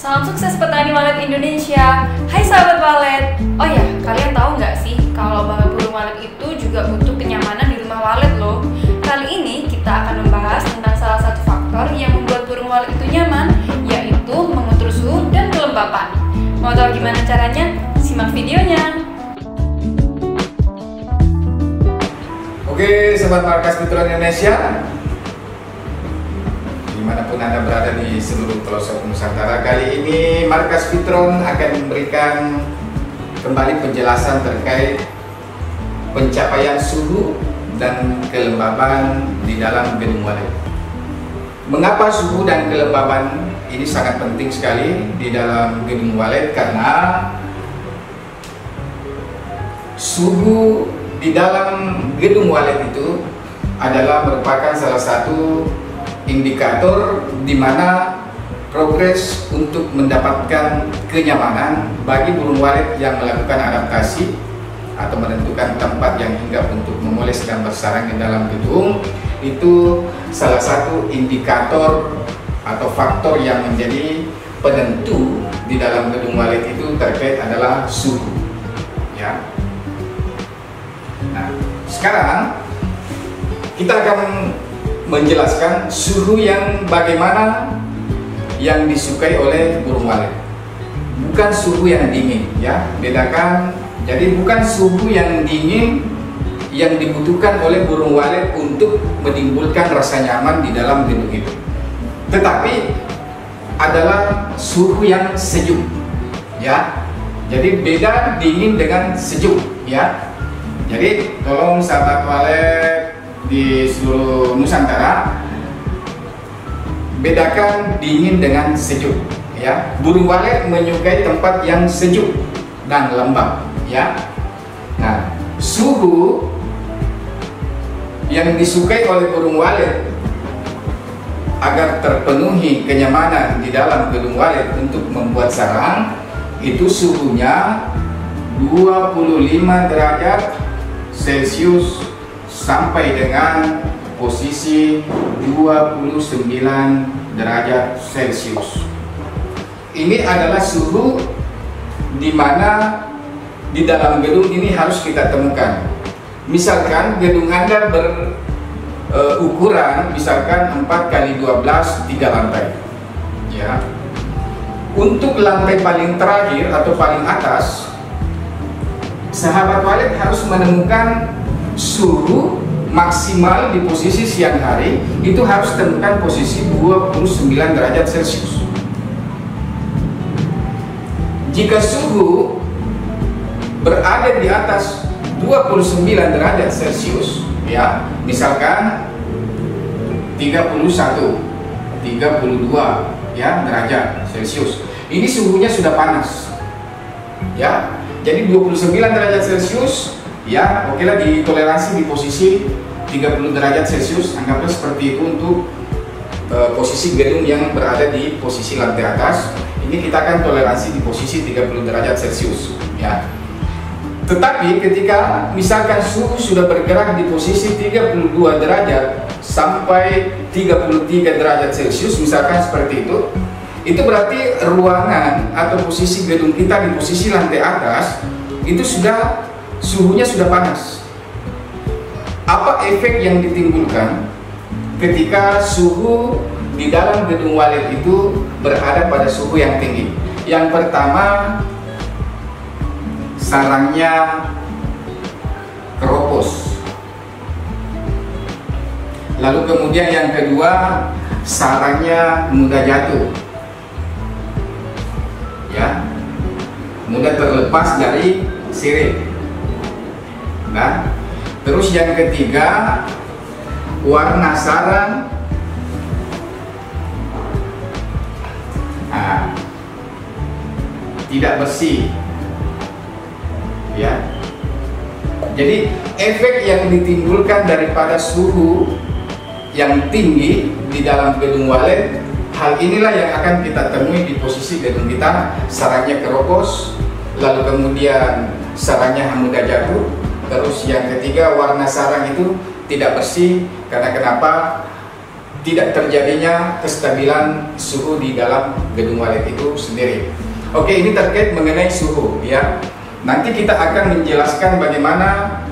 Salam sukses petani walet Indonesia. Hai sahabat walet. Oh ya, kalian tahu nggak sih kalau bahwa burung walet itu juga butuh kenyamanan di rumah walet loh. Kali ini kita akan membahas tentang salah satu faktor yang membuat burung walet itu nyaman, yaitu mengatur suhu dan kelembapan. Mau tahu gimana caranya? Simak videonya. Oke, Sobat Markas Fitron Indonesia, dimanapun Anda berada di seluruh pelosok Nusantara, kali ini Markas Fitron akan memberikan kembali penjelasan terkait pencapaian suhu dan kelembaban di dalam gedung walet. Mengapa suhu dan kelembaban ini sangat penting sekali di dalam gedung walet? Karena suhu di dalam gedung walet itu adalah merupakan salah satu indikator di mana progres untuk mendapatkan kenyamanan bagi burung walet yang melakukan adaptasi atau menentukan tempat yang hinggap untuk memoles dan bersarang di dalam gedung. Itu salah satu indikator atau faktor yang menjadi penentu di dalam gedung walet itu terkait adalah suhu, ya. Nah, sekarang kita akan menjelaskan suhu yang bagaimana yang disukai oleh burung walet. Bukan suhu yang dingin, ya. Bedakan. Jadi bukan suhu yang dingin yang dibutuhkan oleh burung walet untuk menimbulkan rasa nyaman di dalam gedung itu. Tetapi adalah suhu yang sejuk, ya. Jadi beda dingin dengan sejuk, ya. Jadi tolong sahabat walet di seluruh Nusantara, bedakan dingin dengan sejuk, ya. Burung walet menyukai tempat yang sejuk dan lembab, ya. Nah, suhu yang disukai oleh burung walet agar terpenuhi kenyamanan di dalam gedung walet untuk membuat sarang itu suhunya 25 derajat Celcius sampai dengan posisi 29 derajat Celcius. Ini adalah suhu di mana di dalam gedung ini harus kita temukan. Misalkan gedung Anda berukuran misalkan 4x12 3 lantai, ya. Untuk lantai paling terakhir atau paling atas, sahabat walet harus menemukan suhu maksimal di posisi siang hari, itu harus temukan posisi 29 derajat Celcius. Jika suhu berada di atas 29 derajat Celcius, ya, misalkan 31, 32 ya derajat Celcius, ini suhunya sudah panas, ya. Jadi 29 derajat Celcius, ya, oke lah, ditoleransi di posisi 30 derajat Celcius, anggaplah seperti itu untuk posisi gedung yang berada di posisi lantai atas. Ini kita akan toleransi di posisi 30 derajat Celcius, ya. Tetapi ketika misalkan suhu sudah bergerak di posisi 32 derajat sampai 33 derajat Celcius, misalkan seperti itu berarti ruangan atau posisi gedung kita di posisi lantai atas itu sudah suhunya sudah panas. Apa efek yang ditimbulkan ketika suhu di dalam gedung walet itu berada pada suhu yang tinggi? Yang pertama, sarangnya keropos. Lalu kemudian yang kedua, sarangnya mudah jatuh, ya, mudah terlepas dari sirip. Nah, terus yang ketiga, warna sarang tidak bersih, ya. Jadi efek yang ditimbulkan daripada suhu yang tinggi di dalam gedung walet, hal inilah yang akan kita temui di posisi gedung kita. Sarangnya keropos, lalu kemudian sarangnya mudah jatuh. Terus yang ketiga, warna sarang itu tidak bersih. Karena kenapa? tidak terjadinya kestabilan suhu di dalam gedung walet itu sendiri. Oke, ini terkait mengenai suhu ya. Nanti kita akan menjelaskan bagaimana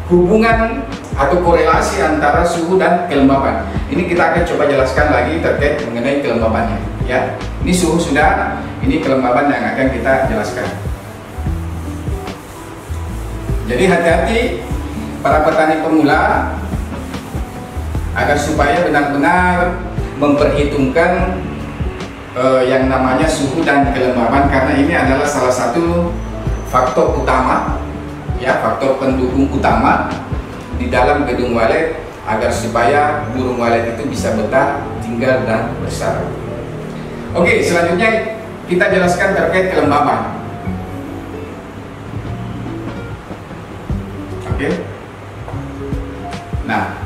hubungan atau korelasi antara suhu dan kelembaban. Ini kita akan coba jelaskan lagi terkait mengenai kelembabannya ya. Ini suhu sudah, ini kelembaban yang akan kita jelaskan. Jadi hati-hati para petani pemula agar supaya benar-benar memperhitungkan yang namanya suhu dan kelembaban, karena ini adalah salah satu faktor utama ya, faktor pendukung utama di dalam gedung walet agar supaya burung walet itu bisa betah, tinggal dan bersarang. Oke, selanjutnya kita jelaskan terkait kelembaban. Oke. Nah,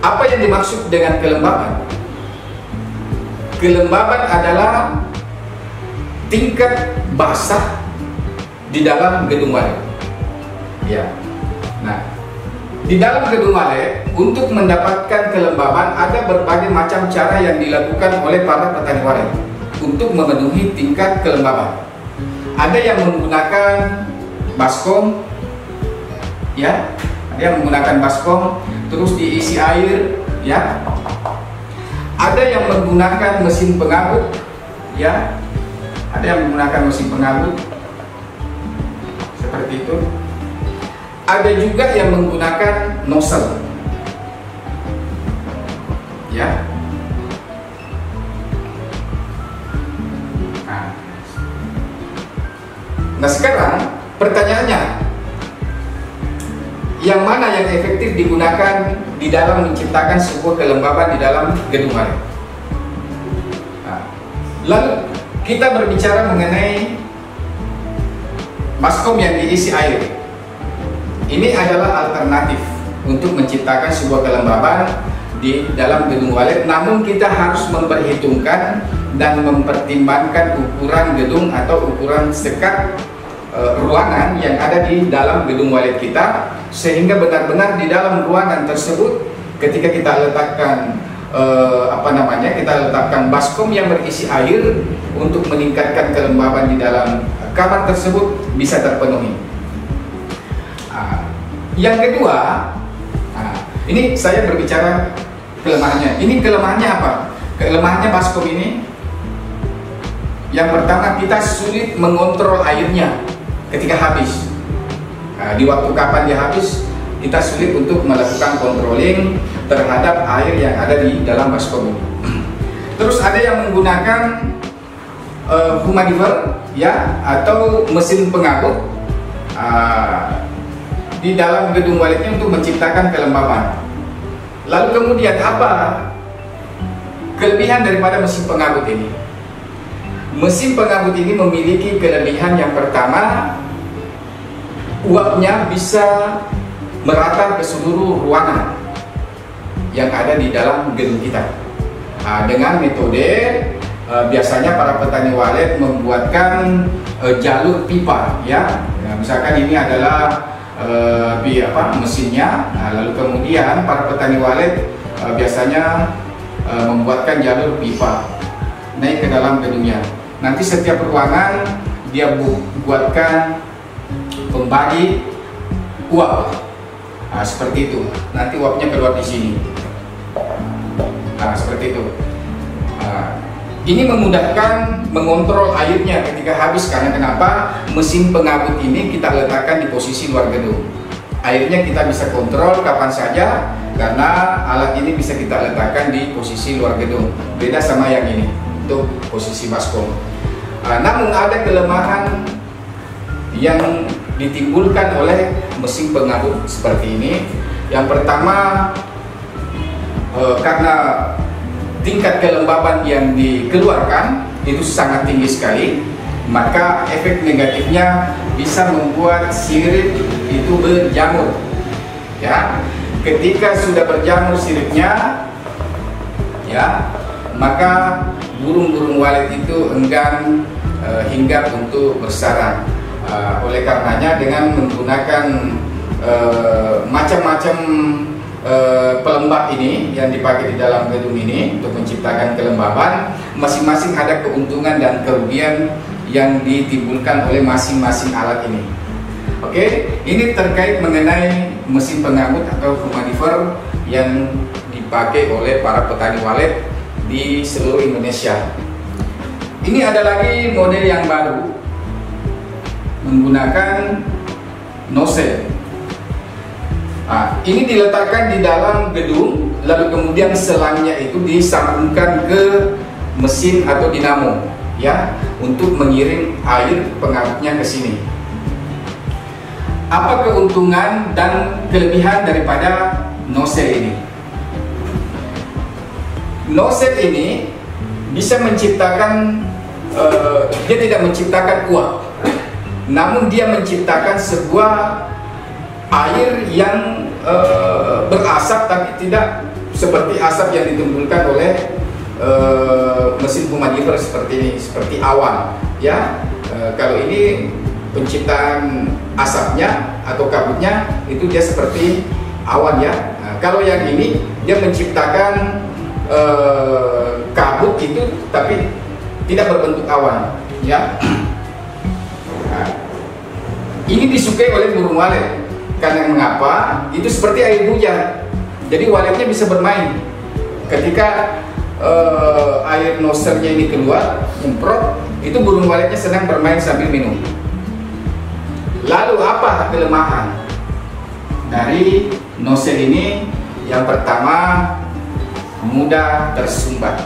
apa yang dimaksud dengan kelembaban? Kelembaban adalah tingkat basah di dalam gedung walet. Ya. Nah, di dalam gedung walet untuk mendapatkan kelembaban ada berbagai macam cara yang dilakukan oleh para petani walet untuk memenuhi tingkat kelembaban. Ada yang menggunakan baskom, ya, ada yang menggunakan baskom terus diisi air, ya. Ada yang menggunakan mesin pengabut, ya. Ada yang menggunakan mesin pengabut seperti itu. Ada juga yang menggunakan nozzle, ya. Nah sekarang pertanyaannya, yang mana yang efektif digunakan di dalam menciptakan sebuah kelembaban di dalam gedung walet? Nah, lalu kita berbicara mengenai baskom yang diisi air. Ini adalah alternatif untuk menciptakan sebuah kelembaban di dalam gedung walet, namun kita harus memperhitungkan dan mempertimbangkan ukuran gedung atau ukuran sekat ruangan yang ada di dalam gedung walet kita, sehingga benar-benar di dalam ruangan tersebut ketika kita letakkan kita letakkan baskom yang berisi air untuk meningkatkan kelembaban di dalam kamar tersebut bisa terpenuhi. Yang kedua, ini saya berbicara kelemahannya. Ini kelemahannya apa? Kelemahannya baskom ini, yang pertama, kita sulit mengontrol airnya ketika habis. Di waktu kapan dia habis, kita sulit untuk melakukan controlling terhadap air yang ada di dalam baskom ini. Terus ada yang menggunakan humidifier, ya, atau mesin pengabut di dalam gedung waletnya untuk menciptakan kelembaban. Lalu kemudian apa kelebihan daripada mesin pengabut ini? Mesin pengabut ini memiliki kelebihan yang pertama, uapnya bisa merata ke seluruh ruangan yang ada di dalam gedung kita. Dengan metode biasanya para petani walet membuatkan jalur pipa, ya. Misalkan ini adalah mesinnya. Lalu kemudian para petani walet biasanya membuatkan jalur pipa naik ke dalam gedungnya. Nanti setiap ruangan dia buatkan pembagi uap, seperti itu. Nanti uapnya keluar di sini, seperti itu. Ini memudahkan mengontrol airnya ketika habis, karena kenapa? Mesin pengabut ini kita letakkan di posisi luar gedung. Airnya kita bisa kontrol kapan saja, karena alat ini bisa kita letakkan di posisi luar gedung. Beda sama yang ini untuk posisi baskom. Namun ada kelemahan yang ditimbulkan oleh mesin pengabut seperti ini. Yang pertama, karena tingkat kelembaban yang dikeluarkan itu sangat tinggi sekali, maka efek negatifnya bisa membuat sirip itu berjamur, ya. Ketika sudah berjamur siripnya, ya, maka burung-burung walet itu enggan hinggap untuk bersarang. Oleh karenanya dengan menggunakan macam-macam pelembab ini yang dipakai di dalam gedung ini untuk menciptakan kelembaban, masing-masing ada keuntungan dan kerugian yang ditimbulkan oleh masing-masing alat ini. Oke, ini terkait mengenai mesin pengamut atau humidifier yang dipakai oleh para petani walet di seluruh Indonesia. Ini ada lagi model yang baru menggunakan nozzle. Nah, ini diletakkan di dalam gedung, lalu kemudian selangnya itu disambungkan ke mesin atau dinamo, ya, untuk mengirim air pengamutnya ke sini. Apa keuntungan dan kelebihan daripada nozzle ini? Nozzle ini bisa menciptakan, dia tidak menciptakan uap, namun dia menciptakan sebuah air yang berasap, tapi tidak seperti asap yang ditimbulkan oleh mesin humidifier seperti ini, seperti awan, ya. Kalau ini penciptaan asapnya atau kabutnya itu dia seperti awan, ya. Nah, kalau yang ini dia menciptakan kabut itu tapi tidak berbentuk awan, ya. Nah, ini disukai oleh burung walet. Karena mengapa? Itu seperti air hujan. Jadi waletnya bisa bermain. Ketika air nozzle-nya ini keluar, nyemprot, itu burung waletnya sedang bermain sambil minum. Lalu apa kelemahan dari nozzle ini? Yang pertama, mudah tersumbat.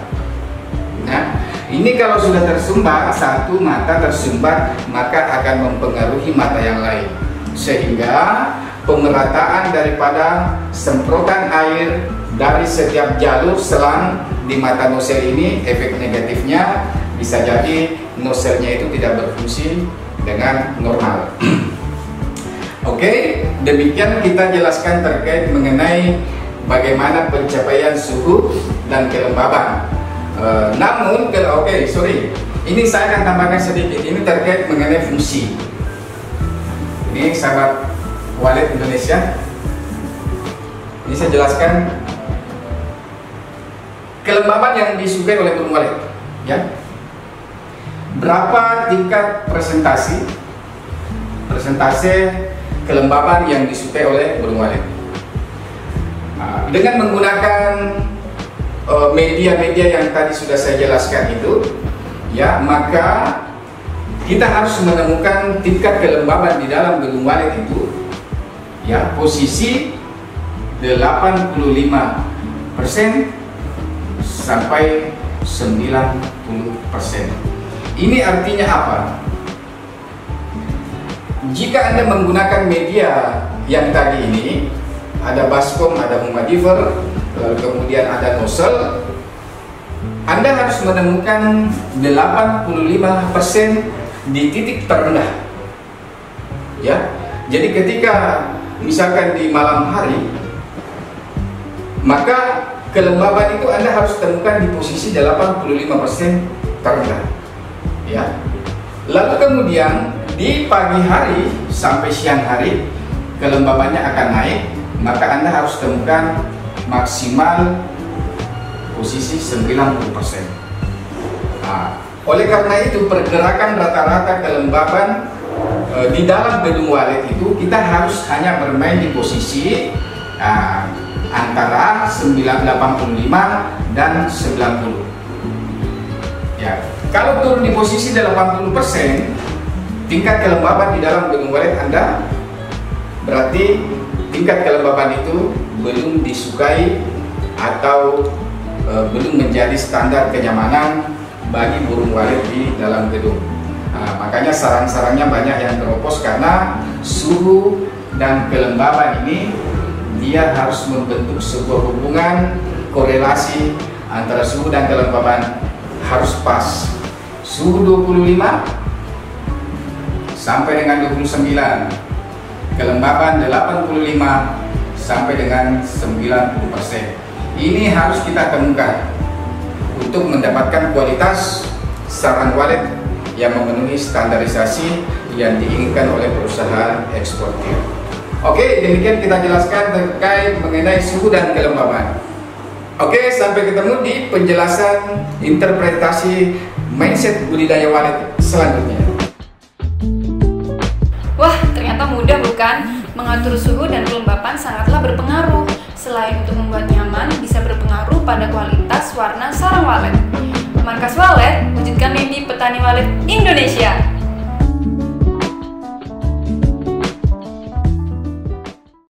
Nah, ini kalau sudah tersumbat, satu mata tersumbat, maka akan mempengaruhi mata yang lain, sehingga pemerataan daripada semprotan air dari setiap jalur selang di mata nozzle ini, efek negatifnya bisa jadi nozzle-nya itu tidak berfungsi dengan normal. Oke, demikian kita jelaskan terkait mengenai bagaimana pencapaian suhu dan kelembaban. Namun, ini saya akan tambahkan sedikit. Ini terkait mengenai fungsi. Ini sahabat walet Indonesia. Ini saya jelaskan kelembaban yang disukai oleh burung walet, ya. Berapa tingkat persentase kelembaban yang disukai oleh burung walet? Dengan menggunakan media-media yang tadi sudah saya jelaskan itu, ya, maka kita harus menemukan tingkat kelembaban di dalam gedung walet itu, ya, posisi 85% sampai 90%. Ini artinya apa? Jika Anda menggunakan media yang tadi ini, ada baskom, ada humidifier, lalu kemudian ada nozzle, Anda harus menemukan 85% di titik terendah, ya. Jadi ketika misalkan di malam hari, maka kelembaban itu Anda harus temukan di posisi 85% terendah, ya. Lalu kemudian di pagi hari sampai siang hari kelembabannya akan naik, maka Anda harus temukan maksimal posisi 90%. Nah, oleh karena itu pergerakan rata-rata kelembaban di dalam gedung walet itu kita harus hanya bermain di posisi antara 85 dan 90. Ya, kalau turun di posisi 80%, tingkat kelembaban di dalam gedung walet Anda berarti tingkat kelembaban itu belum disukai atau belum menjadi standar kenyamanan bagi burung walet di dalam gedung. Nah, makanya sarang-sarangnya banyak yang teropos karena suhu dan kelembaban ini dia harus membentuk sebuah hubungan korelasi antara suhu dan kelembaban harus pas. Suhu 25 sampai dengan 29, kelembaban 85 sampai dengan 90%. Ini harus kita temukan untuk mendapatkan kualitas sarang walet yang memenuhi standarisasi yang diinginkan oleh perusahaan eksportir. Oke, demikian kita jelaskan terkait mengenai suhu dan kelembaban. Oke, sampai ketemu di penjelasan interpretasi mindset budidaya walet selanjutnya. Wah, ternyata mudah bukan? Mengatur suhu dan kelembapan sangatlah berpengaruh. Selain untuk membuat nyaman, bisa berpengaruh pada kualitas warna sarang walet. Markas Walet, wujudkan mimpi petani walet Indonesia.